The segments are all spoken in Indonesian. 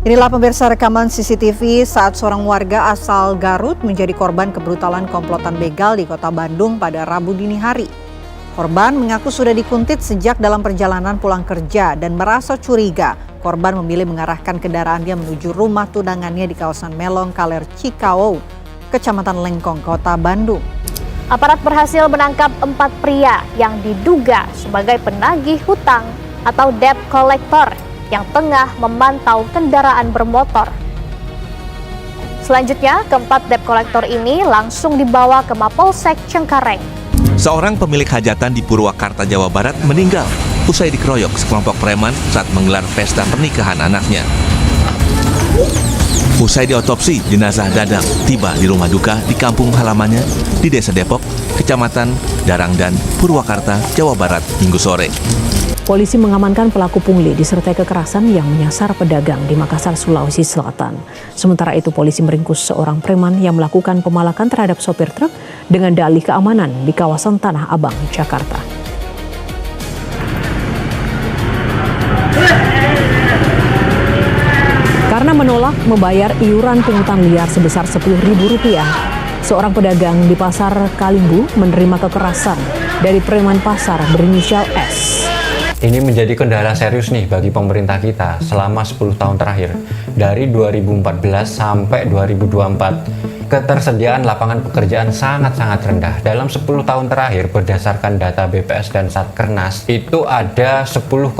Inilah pemirsa rekaman CCTV saat seorang warga asal Garut menjadi korban kebrutalan komplotan begal di kota Bandung pada Rabu dini hari. Korban mengaku sudah dikuntit sejak dalam perjalanan pulang kerja dan merasa curiga. Korban memilih mengarahkan kendaraannya menuju rumah tunangannya di kawasan Melong, Kaler, Cikawau, Kecamatan Lengkong, Kota Bandung. Aparat berhasil menangkap 4 pria yang diduga sebagai penagih hutang atau debt collector yang tengah memantau kendaraan bermotor. Selanjutnya, keempat debt collector ini langsung dibawa ke Mapolsek Cengkareng. Seorang pemilik hajatan di Purwakarta, Jawa Barat meninggal usai dikeroyok sekelompok preman saat menggelar pesta pernikahan anaknya. Usai diotopsi, jenazah Dadang tiba di rumah duka di kampung halamannya di Desa Depok, Kecamatan Darangdan, Purwakarta, Jawa Barat, Minggu sore. Polisi mengamankan pelaku pungli disertai kekerasan yang menyasar pedagang di Makassar, Sulawesi Selatan. Sementara itu, polisi meringkus seorang preman yang melakukan pemalakan terhadap sopir truk dengan dalih keamanan di kawasan Tanah Abang, Jakarta. Karena menolak membayar iuran pungutan liar sebesar Rp10.000, seorang pedagang di Pasar Kalimbu menerima kekerasan dari preman pasar berinisial S. Ini menjadi kendala serius nih bagi pemerintah kita selama 10 tahun terakhir. Dari 2014 sampai 2024, ketersediaan lapangan pekerjaan sangat-sangat rendah. Dalam 10 tahun terakhir, berdasarkan data BPS dan Satkernas, itu ada 10,5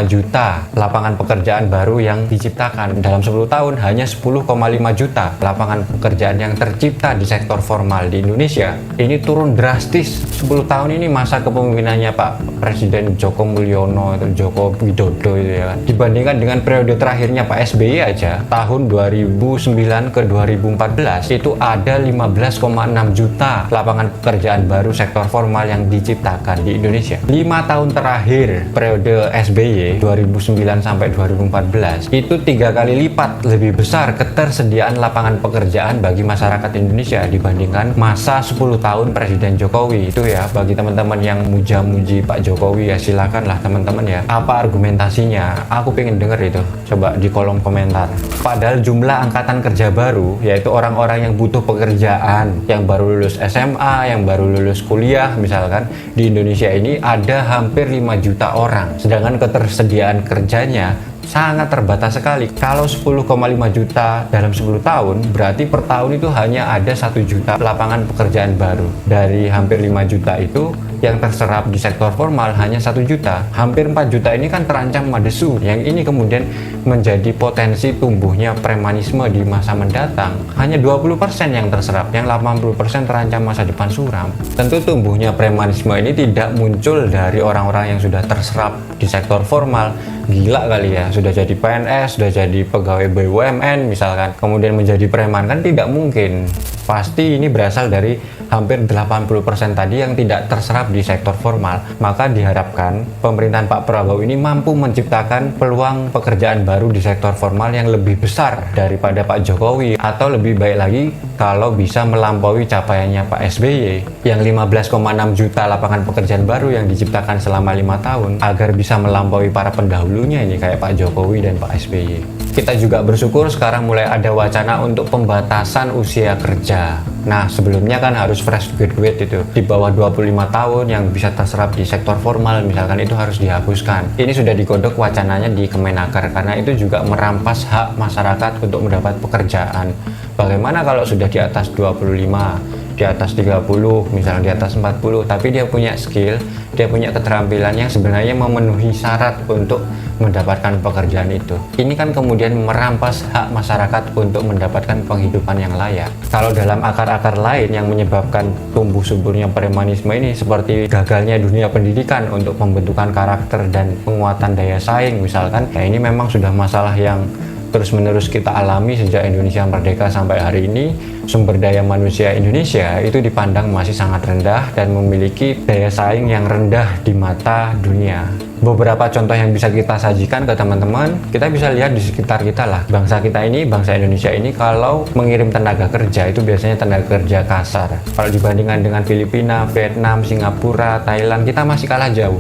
juta lapangan pekerjaan baru yang diciptakan. Dalam 10 tahun, hanya 10,5 juta lapangan pekerjaan yang tercipta di sektor formal di Indonesia. Ini turun drastis. 10 tahun ini masa kepemimpinannya Pak Presiden Joko Mulyono, Joko Widodo itu ya. Dibandingkan dengan periode terakhirnya Pak SBY aja, tahun 2009 ke 2014, itu ada 15,6 juta lapangan pekerjaan baru sektor formal yang diciptakan di Indonesia. 5 tahun terakhir periode SBY 2009 sampai 2014 itu 3 kali lipat lebih besar ketersediaan lapangan pekerjaan bagi masyarakat Indonesia dibandingkan masa 10 tahun Presiden Jokowi. Itu ya, bagi teman-teman yang muja-muji Pak Jokowi ya silakanlah teman-teman ya. Apa argumentasinya? Aku pengen denger itu. Coba di kolom komentar. Padahal jumlah angkatan kerja baru, yaitu orang-orang yang butuh pekerjaan, yang baru lulus SMA, yang baru lulus kuliah misalkan, di Indonesia ini ada hampir 5 juta orang. Sedangkan ketersediaan kerjanya sangat terbatas sekali. Kalau 10,5 juta dalam 10 tahun, berarti per tahun itu hanya ada 1 juta lapangan pekerjaan baru. Dari hampir 5 juta itu, yang terserap di sektor formal hanya 1 juta. Hampir 4 juta ini kan terancam madesu. Yang ini kemudian menjadi potensi tumbuhnya premanisme di masa mendatang. Hanya 20% yang terserap, yang 80% terancam masa depan suram. Tentu tumbuhnya premanisme ini tidak muncul dari orang-orang yang sudah terserap di sektor formal. Gila kali ya, sudah jadi PNS, sudah jadi pegawai BUMN misalkan, kemudian menjadi preman, kan tidak mungkin. Pasti ini berasal dari hampir 80% tadi yang tidak terserap di sektor formal. Maka diharapkan pemerintahan Pak Prabowo ini mampu menciptakan peluang pekerjaan baru di sektor formal yang lebih besar daripada Pak Jokowi, atau lebih baik lagi kalau bisa melampaui capaiannya Pak SBY yang 15,6 juta lapangan pekerjaan baru yang diciptakan selama 5 tahun, agar bisa melampaui para pendahulunya ini kayak Pak Jokowi dan Pak SBY. Kita juga bersyukur sekarang mulai ada wacana untuk pembatasan usia kerja. Nah, sebelumnya kan harus fresh graduate itu, di bawah 25 tahun yang bisa terserap di sektor formal misalkan, itu harus dihapuskan. Ini sudah digodok wacananya di Kemenaker, karena itu juga merampas hak masyarakat untuk mendapat pekerjaan. Bagaimana kalau sudah di atas 25, di atas 30, misalnya di atas 40, tapi dia punya skill, dia punya keterampilan yang sebenarnya memenuhi syarat untuk mendapatkan pekerjaan itu. Ini kan kemudian merampas hak masyarakat untuk mendapatkan penghidupan yang layak. Kalau dalam akar-akar lain yang menyebabkan tumbuh suburnya premanisme ini, seperti gagalnya dunia pendidikan untuk pembentukan karakter dan penguatan daya saing misalkan, ya ini memang sudah masalah yang terus-menerus kita alami sejak Indonesia merdeka sampai hari ini. Sumber daya manusia Indonesia itu dipandang masih sangat rendah dan memiliki daya saing yang rendah di mata dunia. Beberapa contoh yang bisa kita sajikan ke teman-teman, kita bisa lihat di sekitar kita lah. Bangsa kita ini, bangsa Indonesia ini, kalau mengirim tenaga kerja itu biasanya tenaga kerja kasar. Kalau dibandingkan dengan Filipina, Vietnam, Singapura, Thailand, kita masih kalah jauh.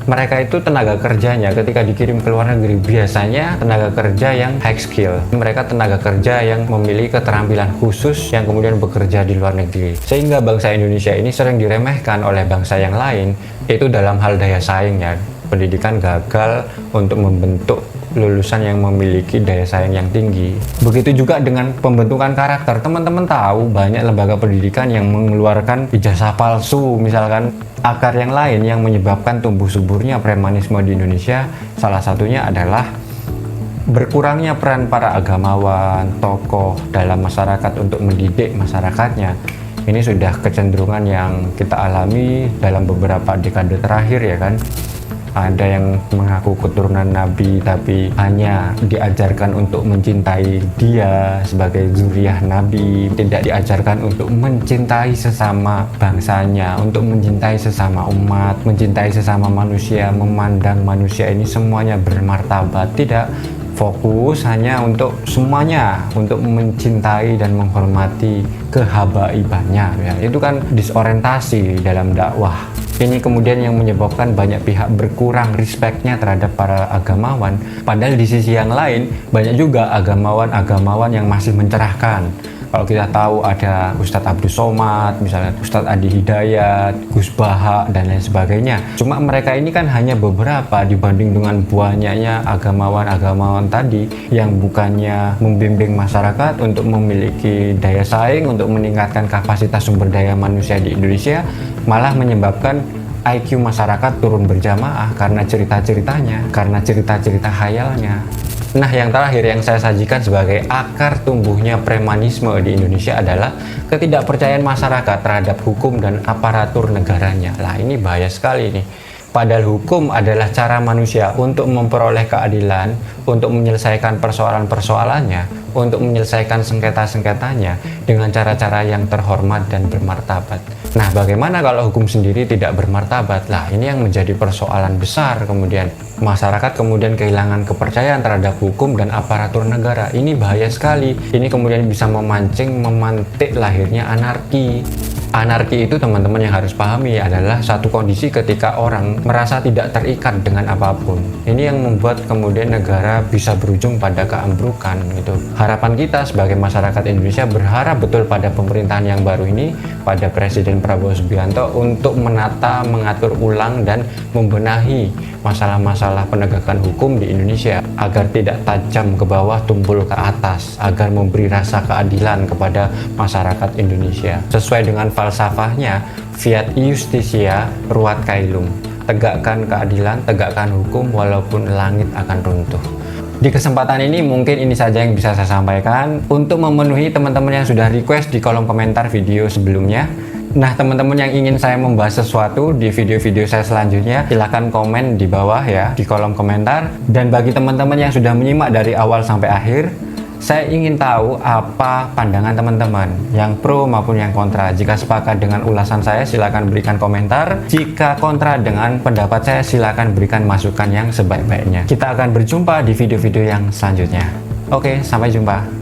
Mereka itu tenaga kerjanya ketika dikirim ke luar negeri biasanya tenaga kerja yang high skill. Mereka tenaga kerja yang memiliki keterampilan khusus yang kemudian bekerja di luar negeri. Sehingga bangsa Indonesia ini sering diremehkan oleh bangsa yang lain itu dalam hal daya saingnya. Pendidikan gagal untuk membentuk lulusan yang memiliki daya saing yang tinggi. Begitu juga dengan pembentukan karakter. Teman-teman tahu banyak lembaga pendidikan yang mengeluarkan ijazah palsu misalkan. Akar yang lain yang menyebabkan tumbuh suburnya premanisme di Indonesia salah satunya adalah berkurangnya peran para agamawan, tokoh dalam masyarakat untuk mendidik masyarakatnya. Ini sudah kecenderungan yang kita alami dalam beberapa dekade terakhir ya kan. Ada yang mengaku keturunan Nabi tapi hanya diajarkan untuk mencintai dia sebagai zuriyah Nabi, tidak diajarkan untuk mencintai sesama bangsanya, untuk mencintai sesama umat, mencintai sesama manusia, memandang manusia ini semuanya bermartabat. Tidak, fokus hanya untuk semuanya, untuk mencintai dan menghormati kehabaibannya ya. Itu kan disorientasi dalam dakwah. Ini kemudian yang menyebabkan banyak pihak berkurang respectnya terhadap para agamawan. Padahal di sisi yang lain banyak juga agamawan-agamawan yang masih mencerahkan. Kalau kita tahu ada Ustadz Abdul Somad, misalnya Ustadz Adi Hidayat, Gus Baha, dan lain sebagainya. Cuma mereka ini kan hanya beberapa dibanding dengan banyaknya agamawan-agamawan tadi yang bukannya membimbing masyarakat untuk memiliki daya saing, untuk meningkatkan kapasitas sumber daya manusia di Indonesia, malah menyebabkan IQ masyarakat turun berjamaah karena cerita-ceritanya, karena cerita-cerita khayalnya. Nah, yang terakhir yang saya sajikan sebagai akar tumbuhnya premanisme di Indonesia adalah ketidakpercayaan masyarakat terhadap hukum dan aparatur negaranya. Lah, ini bahaya sekali nih. Padahal hukum adalah cara manusia untuk memperoleh keadilan, untuk menyelesaikan persoalan-persoalannya, untuk menyelesaikan sengketa-sengketanya dengan cara-cara yang terhormat dan bermartabat. Nah, bagaimana kalau hukum sendiri tidak bermartabat? Lah, ini yang menjadi persoalan besar kemudian. Masyarakat kemudian kehilangan kepercayaan terhadap hukum dan aparatur negara. Ini bahaya sekali. Ini kemudian bisa memantik lahirnya anarki. Anarki itu teman-teman yang harus pahami adalah satu kondisi ketika orang merasa tidak terikat dengan apapun. Ini yang membuat kemudian negara bisa berujung pada keambrukan gitu. Harapan kita sebagai masyarakat Indonesia berharap betul pada pemerintahan yang baru ini, pada Presiden Prabowo Subianto untuk menata, mengatur ulang dan membenahi masalah-masalah penegakan hukum di Indonesia agar tidak tajam ke bawah tumpul ke atas, agar memberi rasa keadilan kepada masyarakat Indonesia sesuai dengan falsafahnya fiat justitia ruat caelum, tegakkan keadilan, tegakkan hukum walaupun langit akan runtuh. Di kesempatan ini mungkin ini saja yang bisa saya sampaikan untuk memenuhi teman-teman yang sudah request di kolom komentar video sebelumnya. Nah, teman-teman yang ingin saya membahas sesuatu di video-video saya selanjutnya, silahkan komen di bawah ya, di kolom komentar. Dan bagi teman-teman yang sudah menyimak dari awal sampai akhir, saya ingin tahu apa pandangan teman-teman, yang pro maupun yang kontra. Jika sepakat dengan ulasan saya, silahkan berikan komentar. Jika kontra dengan pendapat saya, silahkan berikan masukan yang sebaik-baiknya. Kita akan berjumpa di video-video yang selanjutnya. Oke, sampai jumpa.